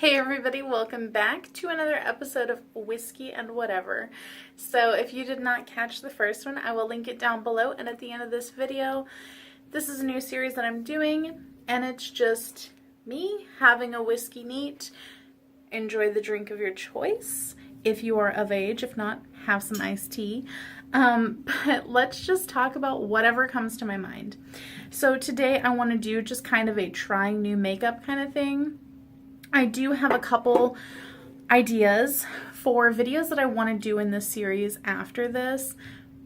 Hey everybody, welcome back to another episode of Whiskey and Whatever. So if you did not catch the first one, I will link it down below and at the end of this video. This is a new series that I'm doing and it's just me having a whiskey neat. Enjoy the drink of your choice if you are of age. If not, have some iced tea. But let's just talk about whatever comes to my mind. So today I want to do just kind of a trying new makeup kind of thing. I do have a couple ideas for videos that I want to do in this series after this,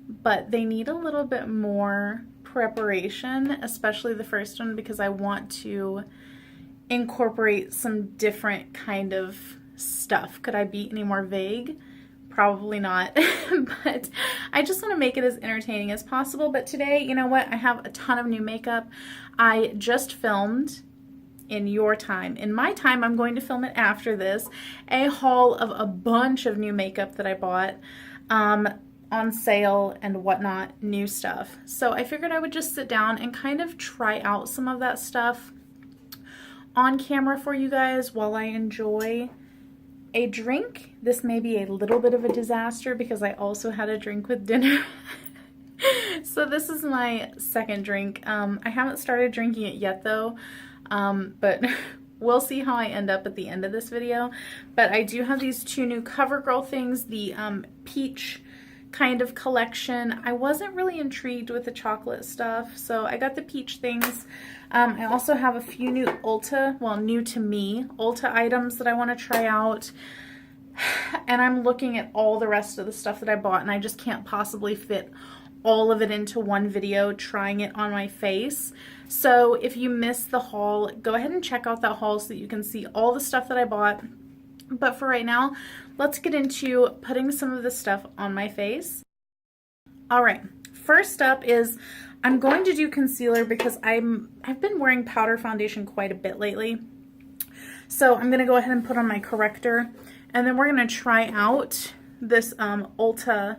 but they need a little bit more preparation, especially the first one, because I want to incorporate some different kind of stuff. Could I be any more vague? Probably not, but I just want to make it as entertaining as possible. But today, you know what? I have a ton of new makeup. I just filmed in your time. In my time, I'm going to film it after this, a haul of a bunch of new makeup that I bought on sale and whatnot, new stuff. So I figured I would just sit down and kind of try out some of that stuff on camera for you guys while I enjoy a drink. This may be a little bit of a disaster because I also had a drink with dinner. So this is my second drink. I haven't started drinking it yet though. But we'll see how I end up at the end of this video. But I do have these two new CoverGirl things, the peach kind of collection. I wasn't really intrigued with the chocolate stuff, so I got the peach things. I also have a few new Ulta, well, new to me, Ulta items that I want to try out. And I'm looking at all the rest of the stuff that I bought, and I just can't possibly fit all of it into one video trying it on my face. So if you missed the haul, go ahead and check out that haul so that you can see all the stuff that I bought. But for right now, let's get into putting some of this stuff on my face. All right, first up is I'm going to do concealer because I've been wearing powder foundation quite a bit lately. So I'm gonna go ahead and put on my corrector, and then we're gonna try out this Ulta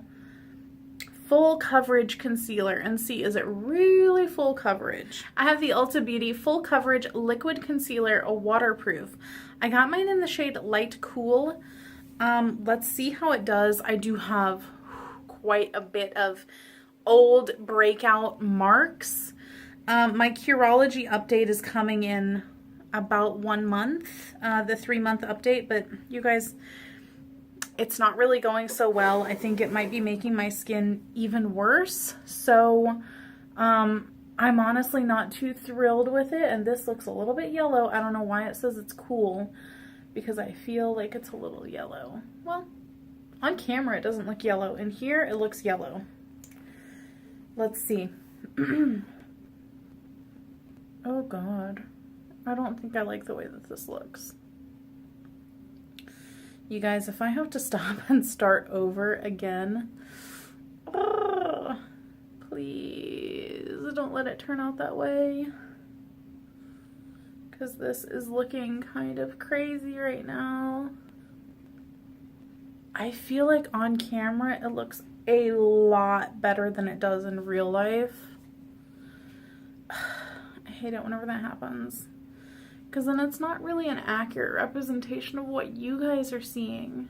full coverage concealer and see, is it really full coverage? I have the Ulta Beauty Full Coverage Liquid Concealer, a waterproof. I got mine in the shade Light Cool. Let's see how it does. I do have quite a bit of old breakout marks. My Curology update is coming in about 1 month, the 3-month update, but you guys, it's not really going so well. I think it might be making my skin even worse. So I'm honestly not too thrilled with it. And this looks a little bit yellow. I don't know why it says it's cool, because I feel like it's a little yellow. Well, on camera it doesn't look yellow. In here it looks yellow. Let's see. Oh God. I don't think I like the way that this looks. You guys, if I have to stop and start over again, please don't let it turn out that way, because this is looking kind of crazy right now. I feel like on camera it looks a lot better than it does in real life. I hate it whenever that happens, because then it's not really an accurate representation of what you guys are seeing.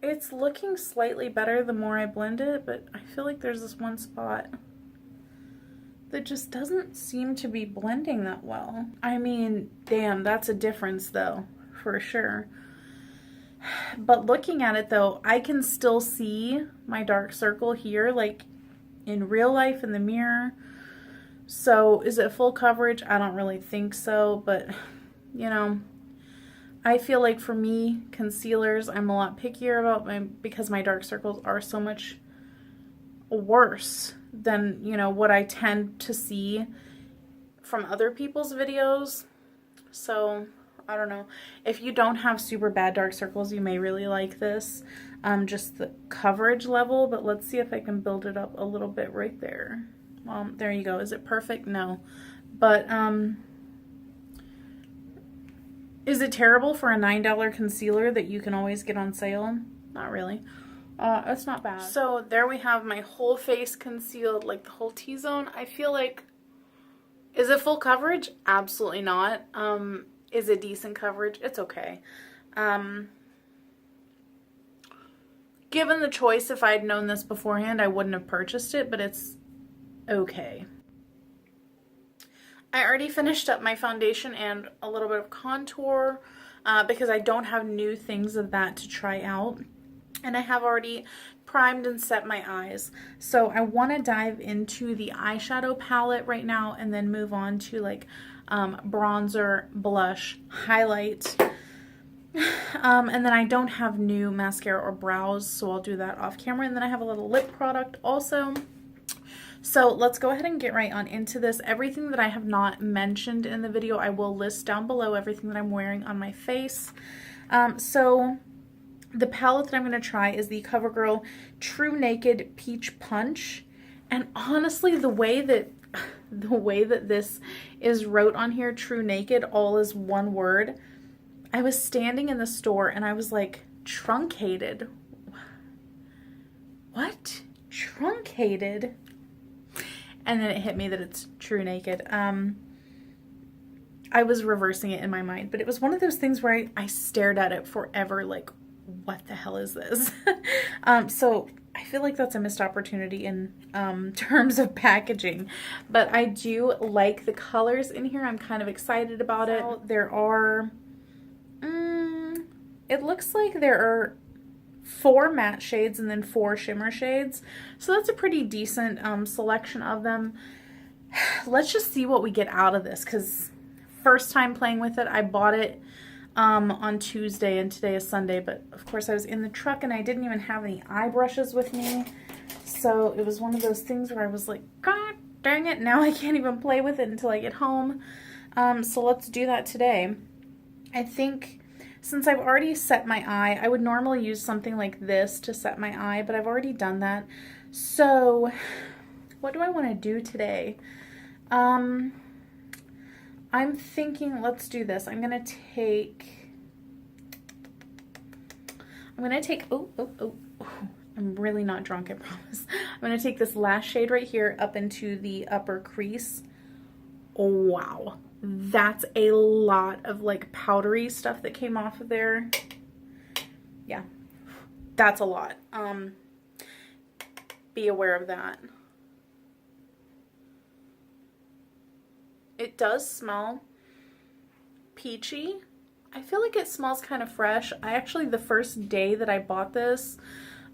It's looking slightly better the more I blend it, but I feel like there's this one spot that just doesn't seem to be blending that well. I mean, damn, that's a difference though, for sure. But looking at it though, I can still see my dark circle here, like in real life in the mirror. So is it full coverage? I don't really think so, but you know, I feel like for me, concealers, I'm a lot pickier about because my dark circles are so much worse than, you know, what I tend to see from other people's videos. So I don't know. If you don't have super bad dark circles, you may really like this, just the coverage level. But let's see if I can build it up a little bit right there. Well, there you go. Is it perfect? No. But, is it terrible for a $9 concealer that you can always get on sale? Not really. It's not bad. So there we have my whole face concealed, like the whole T-zone. I feel like, is it full coverage? Absolutely not. is a decent coverage. It's okay. Given the choice, if I had known this beforehand, I wouldn't have purchased it, but it's okay. I already finished up my foundation and a little bit of contour because I don't have new things of that to try out. And I have already primed and set my eyes. So I want to dive into the eyeshadow palette right now and then move on to like bronzer, blush, highlight. And then I don't have new mascara or brows, so I'll do that off camera. And then I have a little lip product also. So let's go ahead and get right on into this. Everything that I have not mentioned in the video, I will list down below, everything that I'm wearing on my face. So the palette that I'm going to try is the CoverGirl True Naked Peach Punch. And honestly, the way that this is wrote on here, True Naked, all is one word. I was standing in the store and I was like, truncated. What? Truncated? And then it hit me that it's True Naked. I was reversing it in my mind, but it was one of those things where I stared at it forever, like, what the hell is this? So I feel like that's a missed opportunity in terms of packaging, but I do like the colors in here. I'm kind of excited about it. There are, it looks like there are 4 matte shades and then 4 shimmer shades. So that's a pretty decent selection of them. Let's just see what we get out of this, because first time playing with it. I bought it on Tuesday and today is Sunday, but of course I was in the truck and I didn't even have any eye brushes with me. So it was one of those things where I was like, God dang it, now I can't even play with it until I get home. So let's do that today. I think since I've already set my eye, I would normally use something like this to set my eye, but I've already done that. So what do I want to do today? I'm thinking, let's do this. I'm going to take, I'm really not drunk, I promise. I'm going to take this Lash shade right here up into the upper crease. Oh, wow. That's a lot of like powdery stuff that came off of there. Yeah, that's a lot. Be aware of that. It does smell peachy. I feel like it smells kind of fresh. I actually, the first day that I bought this,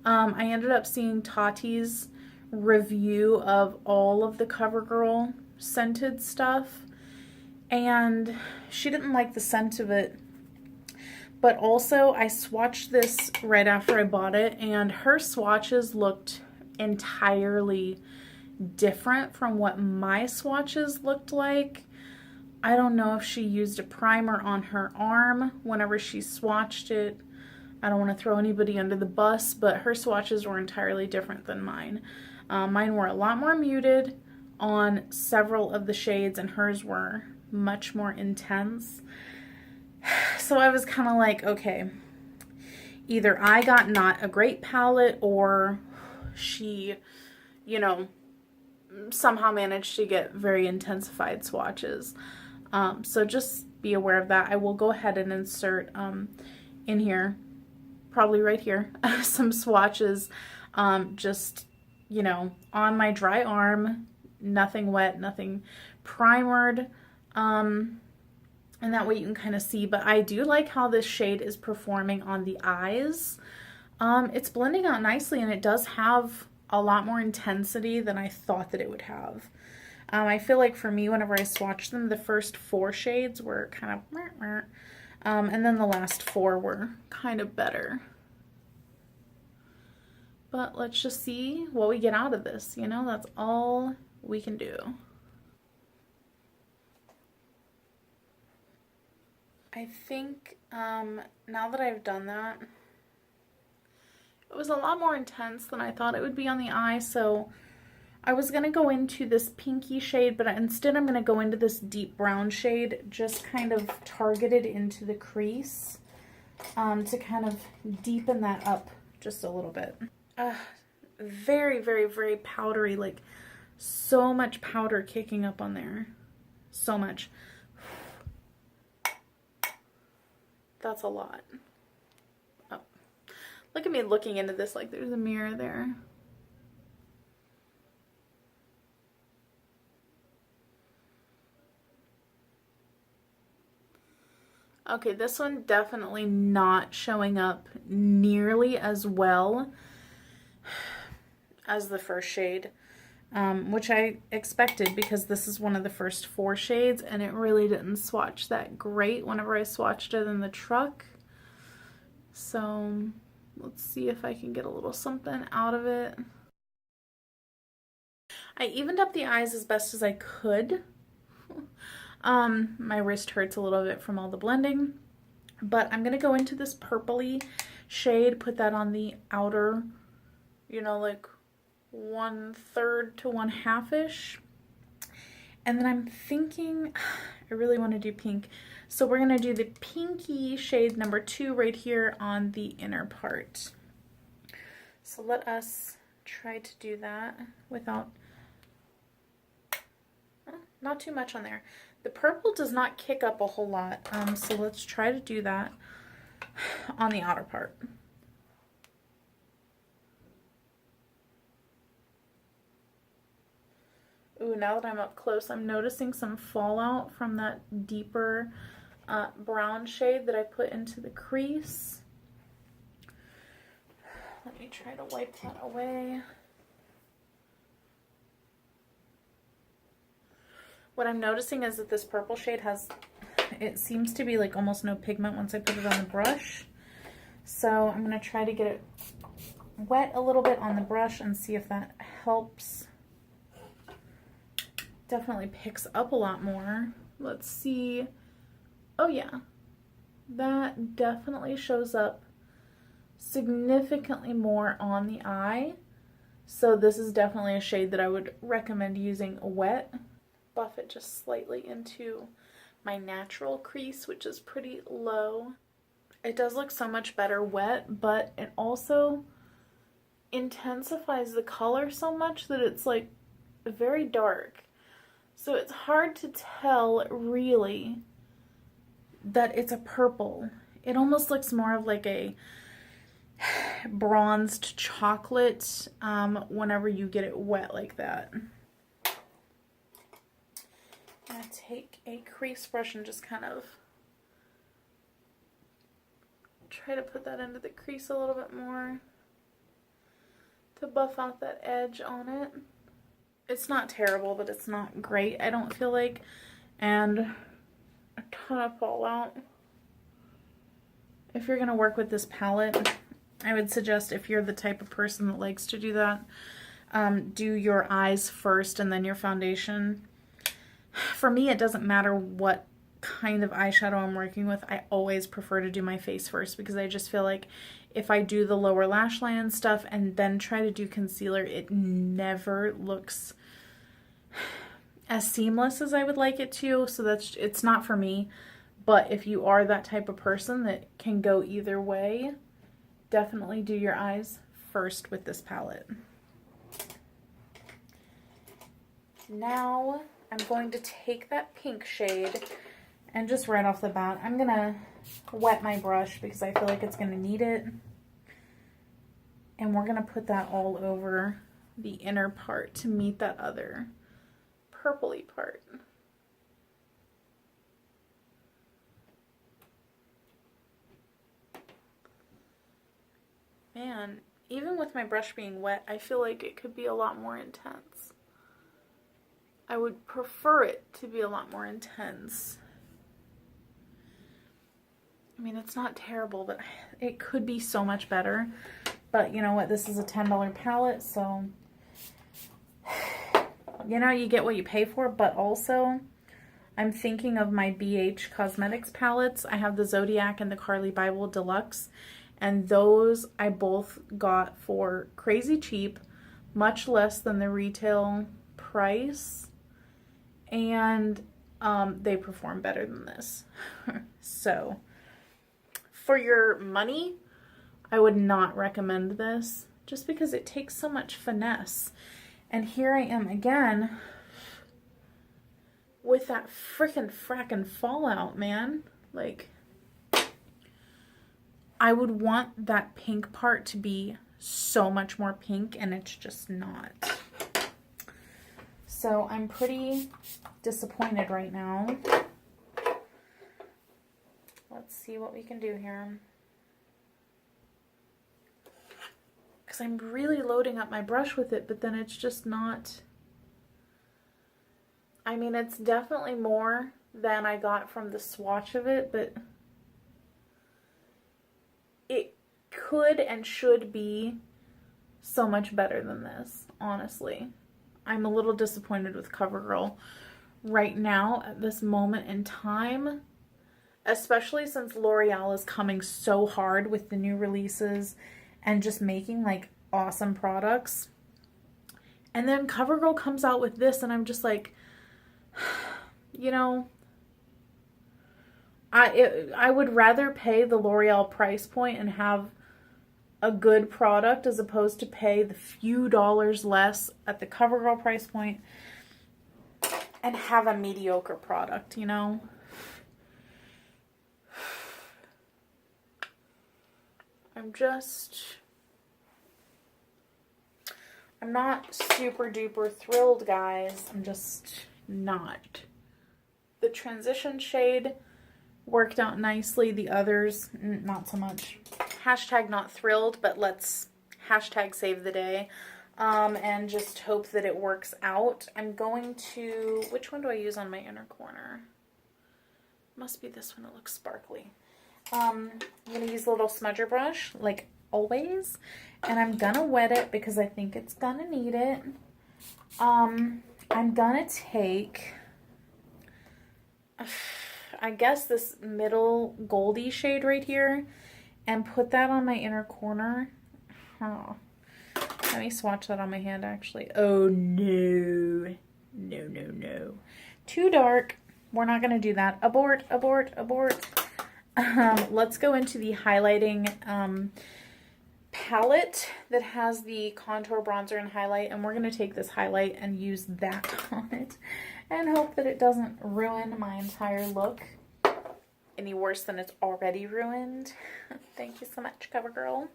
I ended up seeing Tarte's review of all of the CoverGirl scented stuff. And she didn't like the scent of it. But also, I swatched this right after I bought it, and her swatches looked entirely different from what my swatches looked like. I don't know if she used a primer on her arm whenever she swatched it. I don't want to throw anybody under the bus, but her swatches were entirely different than mine. Mine were a lot more muted on several of the shades, and hers were much more intense. So I was kind of like, okay, either I got not a great palette, or she, you know, somehow managed to get very intensified swatches. So just be aware of that. I will go ahead and insert in here, probably right here, some swatches, just, you know, on my dry arm, nothing wet, nothing primered. And that way you can kind of see, but I do like how this shade is performing on the eyes. It's blending out nicely, and it does have a lot more intensity than I thought that it would have. I feel like for me, whenever I swatched them, the first 4 shades were kind of and then the last 4 were kind of better. But let's just see what we get out of this, you know, that's all we can do. I think now that I've done that, it was a lot more intense than I thought it would be on the eye. So I was going to go into this pinky shade, but instead I'm going to go into this deep brown shade, just kind of targeted into the crease to kind of deepen that up just a little bit. Very, very, very powdery, like so much powder kicking up on there. So much. That's a lot. Oh, look at me looking into this like there's a mirror there. Okay, this one definitely not showing up nearly as well as the first shade, which I expected because this is one of the first 4 shades and it really didn't swatch that great whenever I swatched it in the truck. So let's see if I can get a little something out of it. I evened up the eyes as best as I could. My wrist hurts a little bit from all the blending, but I'm going to go into this purpley shade, put that on the outer, you know, like 1/3 to 1/2-ish. And then I'm thinking, I really want to do pink. So we're going to do the pinky shade number 2 right here on the inner part. So let us try to do that without, not too much on there. The purple does not kick up a whole lot, so let's try to do that on the outer part. Ooh, now that I'm up close, I'm noticing some fallout from that deeper brown shade that I put into the crease. Let me try to wipe that away. What I'm noticing is that this purple shade has, it seems to be like almost no pigment once I put it on the brush. So I'm going to try to get it wet a little bit on the brush and see if that helps. Definitely picks up a lot more. Let's see. Oh yeah, that definitely shows up significantly more on the eye. So this is definitely a shade that I would recommend using wet. Buff it just slightly into my natural crease, which is pretty low. It does look so much better wet, but it also intensifies the color so much that it's like very dark. So it's hard to tell really that it's a purple. It almost looks more of like a bronzed chocolate whenever you get it wet like that. I'm going to take a crease brush and just kind of try to put that into the crease a little bit more to buff out that edge on it. It's not terrible, but it's not great, I don't feel like. And a ton of fallout. If you're going to work with this palette, I would suggest, if you're the type of person that likes to do that, do your eyes first and then your foundation. For me, it doesn't matter what kind of eyeshadow I'm working with. I always prefer to do my face first because I just feel like if I do the lower lash line and stuff and then try to do concealer, it never looks as seamless as I would like it to. So it's not for me. But if you are that type of person that can go either way, definitely do your eyes first with this palette. Now I'm going to take that pink shade and just right off the bat, I'm going to wet my brush because I feel like it's going to need it. And we're going to put that all over the inner part to meet that other purpley part. Man, even with my brush being wet, I feel like it could be a lot more intense. I would prefer it to be a lot more intense. I mean, it's not terrible, but it could be so much better. But you know what? This is a $10 palette, so you know, you get what you pay for. But also, I'm thinking of my BH Cosmetics palettes. I have the Zodiac and the Carly Bible Deluxe, and those I both got for crazy cheap, much less than the retail price. And they perform better than this. So for your money, I would not recommend this just because it takes so much finesse. And here I am again with that frickin' frackin' fallout, man. Like, I would want that pink part to be so much more pink, and it's just not. So I'm pretty disappointed right now. Let's see what we can do here. Because I'm really loading up my brush with it, but then it's just not... I mean, it's definitely more than I got from the swatch of it, but it could and should be so much better than this, honestly. I'm a little disappointed with CoverGirl right now at this moment in time, especially since L'Oreal is coming so hard with the new releases and just making like awesome products. And then CoverGirl comes out with this and I'm just like, you know, I would rather pay the L'Oreal price point and have a good product as opposed to pay the few dollars less at the CoverGirl price point and have a mediocre product, you know? I'm not super duper thrilled, guys. I'm just not. The transition shade worked out nicely. The others, not so much. Hashtag not thrilled, but let's hashtag save the day and just hope that it works out. I'm going to, which one do I use on my inner corner? Must be this one, it looks sparkly. I'm going to use a little smudger brush, like always, and I'm going to wet it because I think it's going to need it. I'm going to take, I guess, this middle goldy shade right here and put that on my inner corner. Oh. Let me swatch that on my hand, actually. Oh, no. No, no, no. Too dark. We're not going to do that. Abort, abort, abort. Let's go into the highlighting palette that has the contour, bronzer, and highlight. And we're going to take this highlight and use that on it. And hope that it doesn't ruin my entire look any worse than it's already ruined. Thank you so much, CoverGirl.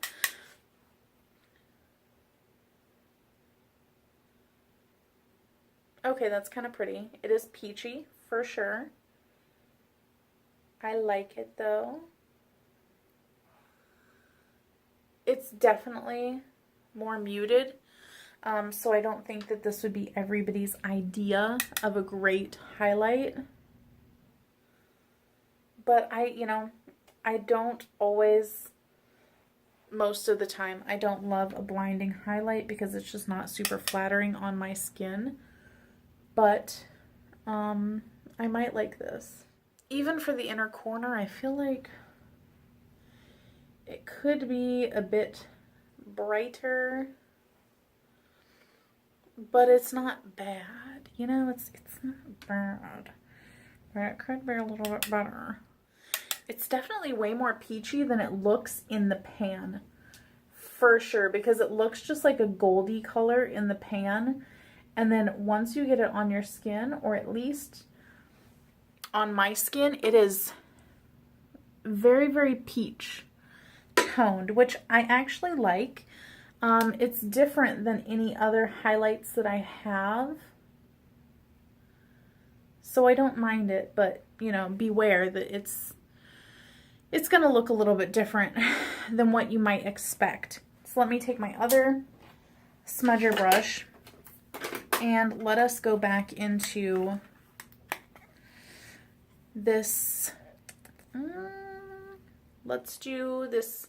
Okay, that's kind of pretty. It is peachy, for sure. I like it, though. It's definitely more muted, so I don't think that this would be everybody's idea of a great highlight. But I don't always, most of the time, I don't love a blinding highlight because it's just not super flattering on my skin. But I might like this. Even for the inner corner, I feel like it could be a bit brighter, but it's not bad. You know, it's not bad, but it could be a little bit better. It's definitely way more peachy than it looks in the pan, for sure, because it looks just like a goldy color in the pan. And then once you get it on your skin, or at least on my skin, it is very, very peach toned, which I actually like. It's different than any other highlights that I have, so I don't mind it, but, you know, beware that it's going to look a little bit different than what you might expect. So let me take my other smudger brush and let us go back into this. Let's do this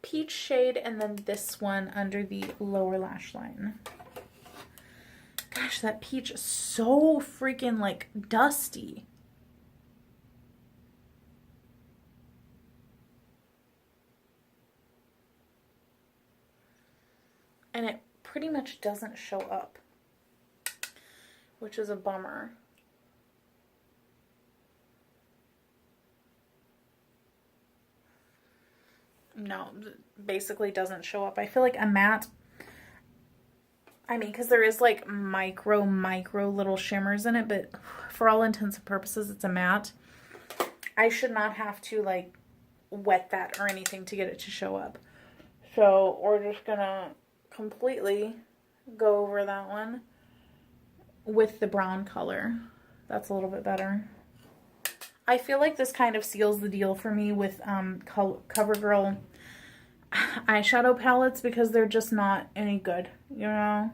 peach shade and then this one under the lower lash line. Gosh, that peach is so freaking like dusty. And it pretty much doesn't show up, which is a bummer. No, basically doesn't show up. I feel like a matte, I mean, because there is like micro little shimmers in it, but for all intents and purposes, it's a matte. I should not have to like wet that or anything to get it to show up. So we're just gonna completely go over that one with the brown color. That's a little bit better. I feel like this kind of seals the deal for me with CoverGirl eyeshadow palettes because they're just not any good, you know?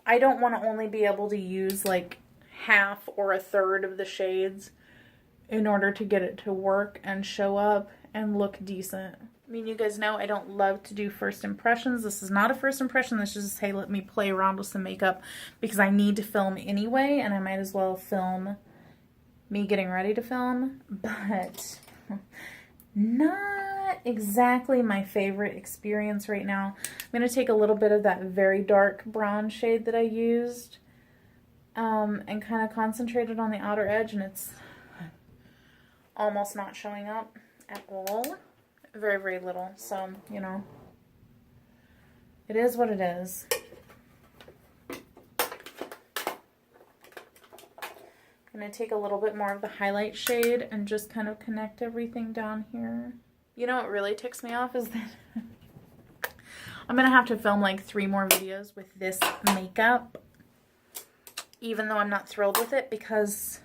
I don't want to only be able to use like half or a third of the shades in order to get it to work and show up and look decent. I mean, you guys know I don't love to do first impressions. This is not a first impression. This is just, hey, let me play around with some makeup because I need to film anyway, and I might as well film me getting ready to film, but not exactly my favorite experience right now. I'm going to take a little bit of that very dark brown shade that I used and kind of concentrate it on the outer edge, and it's almost not showing up at all. Very, very little. So, you know, it is what it is. I'm going to take a little bit more of the highlight shade and just kind of connect everything down here. You know what really ticks me off is that I'm going to have to film like 3 more videos with this makeup, even though I'm not thrilled with it because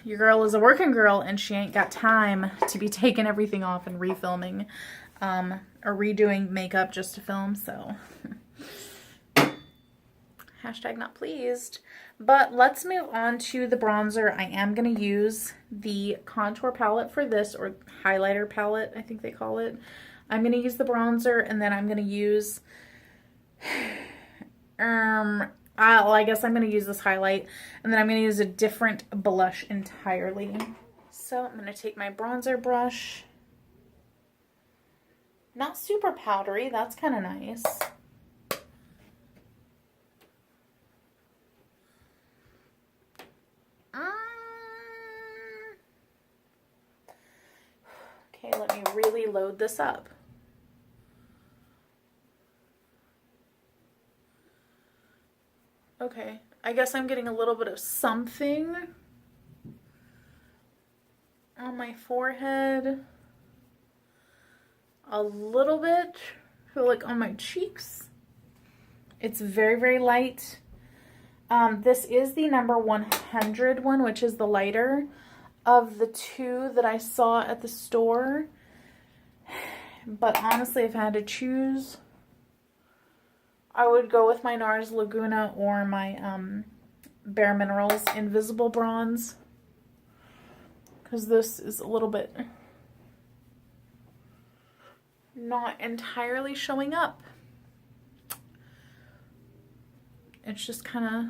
your girl is a working girl and she ain't got time to be taking everything off and refilming or redoing makeup just to film, so hashtag not pleased. But let's move on to the bronzer. I am going to use the contour palette for this, or highlighter palette, I think they call it. I'm going to use the bronzer, and then I'm going to use, I guess I'm going to use this highlight, and then I'm going to use a different blush entirely. So I'm going to take my bronzer brush. Not super powdery, that's kind of nice. Okay, let me really load this up. Okay, I guess I'm getting a little bit of something on my forehead. A little bit, I feel like on my cheeks. It's very, very light. This is the number 100 one, which is the lighter of the 2 that I saw at the store. But honestly, if I had to choose, I would go with my NARS Laguna or my Bare Minerals Invisible Bronze, because this is a little bit not entirely showing up. It's just kind of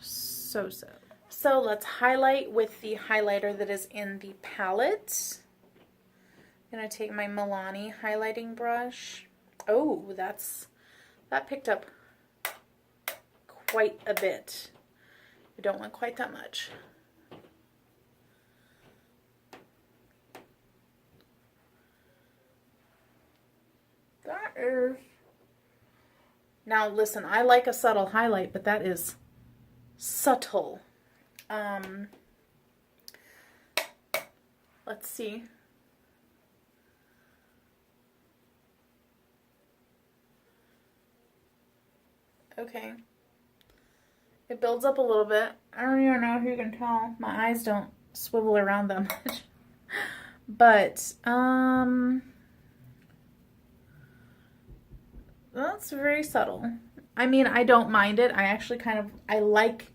so-so. So let's highlight with the highlighter that is in the palette. I'm going to take my Milani highlighting brush. Oh, that picked up quite a bit. I don't want quite that much. That is... Now listen, I like a subtle highlight, but that is subtle. Let's see. Okay. It builds up a little bit. I don't even know if you can tell. My eyes don't swivel around that much. But, that's very subtle. I mean, I don't mind it. I actually I like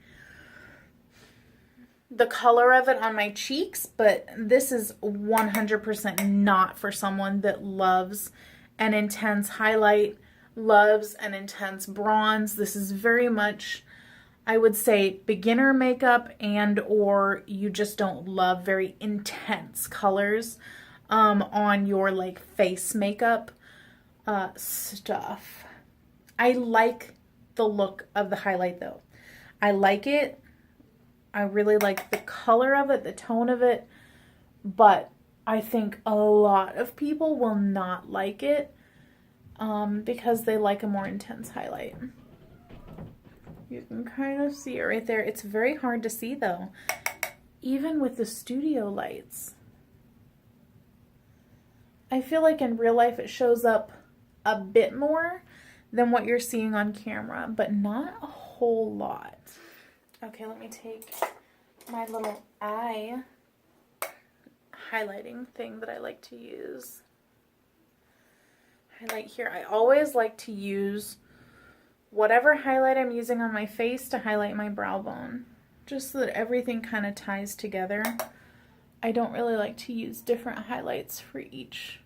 the color of it on my cheeks, but this is 100% not for someone that loves an intense highlight, loves an intense bronze. This is very much, I would say, beginner makeup, and or you just don't love very intense colors on your like face makeup stuff. I like the look of the highlight though. I like it. I really like the color of it, the tone of it, but I think a lot of people will not like it because they like a more intense highlight. You can kind of see it right there. It's very hard to see though. even with the studio lights. I feel like in real life it shows up a bit more than what you're seeing on camera, but not a whole lot. Okay, let me take my little eye highlighting thing that I like to use. Highlight here. I always like to use whatever highlight I'm using on my face to highlight my brow bone, just so that everything kind of ties together. I don't really like to use different highlights for each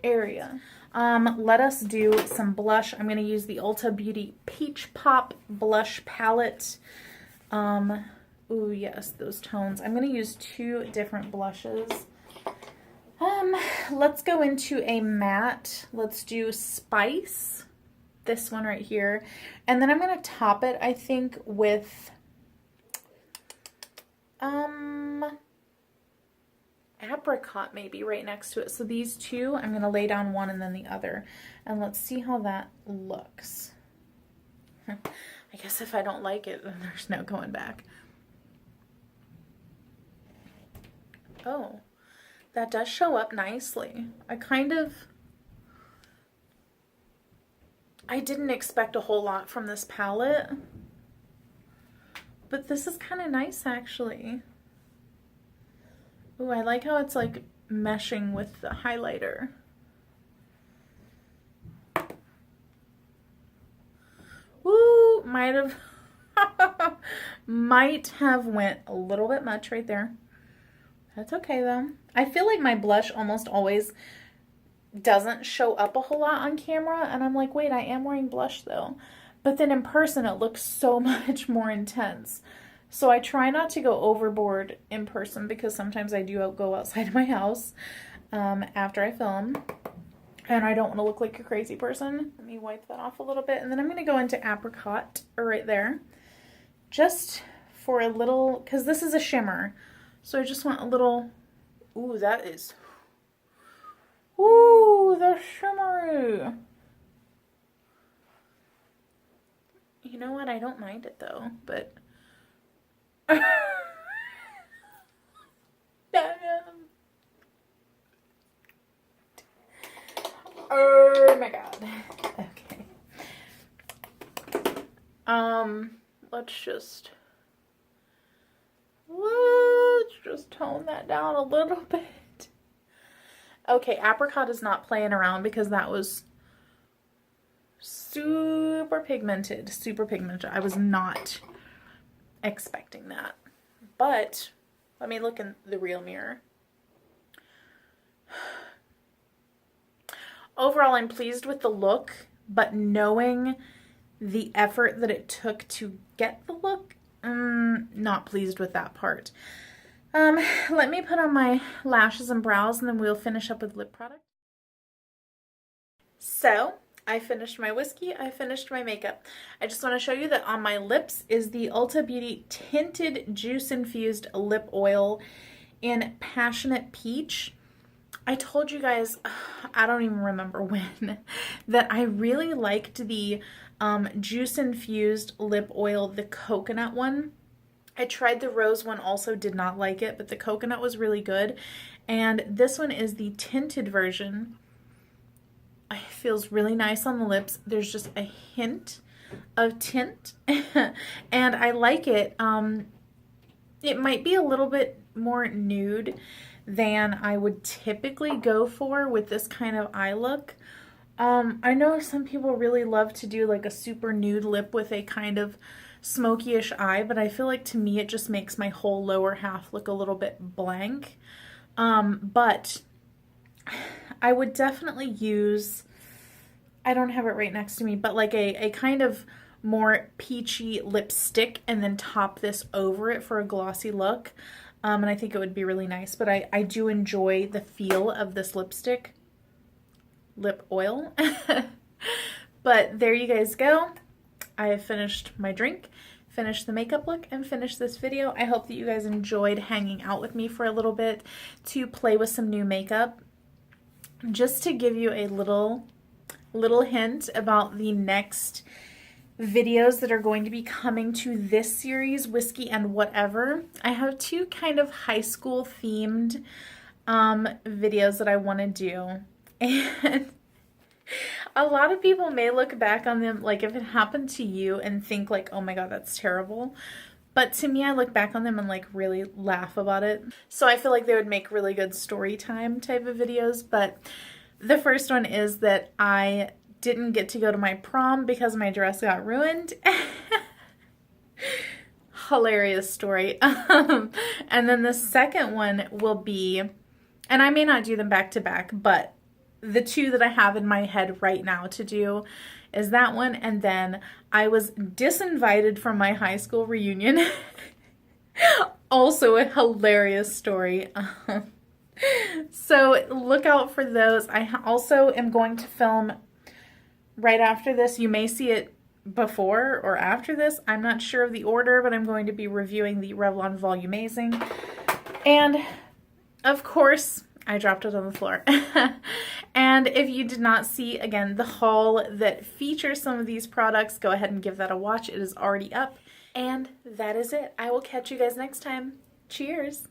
area. Let us do some blush. I'm going to use the Ulta Beauty Peach Pop blush palette. Ooh, yes, those tones. I'm going to use 2 different blushes. Let's go into a matte. Let's do Spice, this one right here. And then I'm going to top it, I think, with Apricot maybe right next to it. So these 2, I'm going to lay down one and then the other. And let's see how that looks. I guess if I don't like it, then there's no going back. Oh, that does show up nicely. I didn't expect a whole lot from this palette, but this is kind of nice actually. Ooh, I like how it's like meshing with the highlighter. Ooh, might have went a little bit much right there. That's okay though. I feel like my blush almost always doesn't show up a whole lot on camera, and I'm like, wait, I am wearing blush though. But then in person it looks so much more intense. So I try not to go overboard in person, because sometimes I do go outside of my house after I film, and I don't want to look like a crazy person. Let me wipe that off a little bit, and then I'm going to go into Apricot right there, just for a little, because this is a shimmer. So I just want a little, ooh, that is, ooh, the shimmery. You know what? I don't mind it though, but oh my god. Okay. Let's just tone that down a little bit. Okay, Apricot is not playing around, because that was super pigmented, I was not expecting that. But let me look in the real mirror. Overall, I'm pleased with the look, but knowing the effort that it took to get the look, not pleased with that part. Let me put on my lashes and brows, and then we'll finish up with lip product. So I finished my whiskey, I finished my makeup. I just want to show you that on my lips is the Ulta Beauty Tinted Juice Infused Lip Oil in Passionate Peach. I told you guys, I don't even remember when, that I really liked the Juice Infused Lip Oil, the coconut one. I tried the rose one also, did not like it, but the coconut was really good. And this one is the tinted version. It feels really nice on the lips. There's just a hint of tint and I like it. It might be a little bit more nude than I would typically go for with this kind of eye look. I know some people really love to do like a super nude lip with a kind of smoky-ish eye, but I feel like to me it just makes my whole lower half look a little bit blank. But I would definitely use, I don't have it right next to me, but like a kind of more peachy lipstick, and then top this over it for a glossy look. And I think it would be really nice, but I do enjoy the feel of this lip oil. But there you guys go. I have finished my drink, finished the makeup look, and finished this video. I hope that you guys enjoyed hanging out with me for a little bit to play with some new makeup. Just to give you a little hint about the next videos that are going to be coming to this series, Whiskey and Whatever. I have two kind of high school themed videos that I want to do. And a lot of people may look back on them, like if it happened to you, and think like, oh my god, that's terrible. But to me, I look back on them and like really laugh about it. So I feel like they would make really good story time type of videos. But the first one is that I didn't get to go to my prom because my dress got ruined. Hilarious story. And then the second one will be, and I may not do them back to back, but the two that I have in my head right now to do is that one, and then I was disinvited from my high school reunion. Also a hilarious story. So look out for those. I also am going to film right after this. You may see it before or after this. I'm not sure of the order, but I'm going to be reviewing the Revlon Volumizing. And of course, I dropped it on the floor. And if you did not see, again, the haul that features some of these products, go ahead and give that a watch. It is already up. And that is it. I will catch you guys next time. Cheers!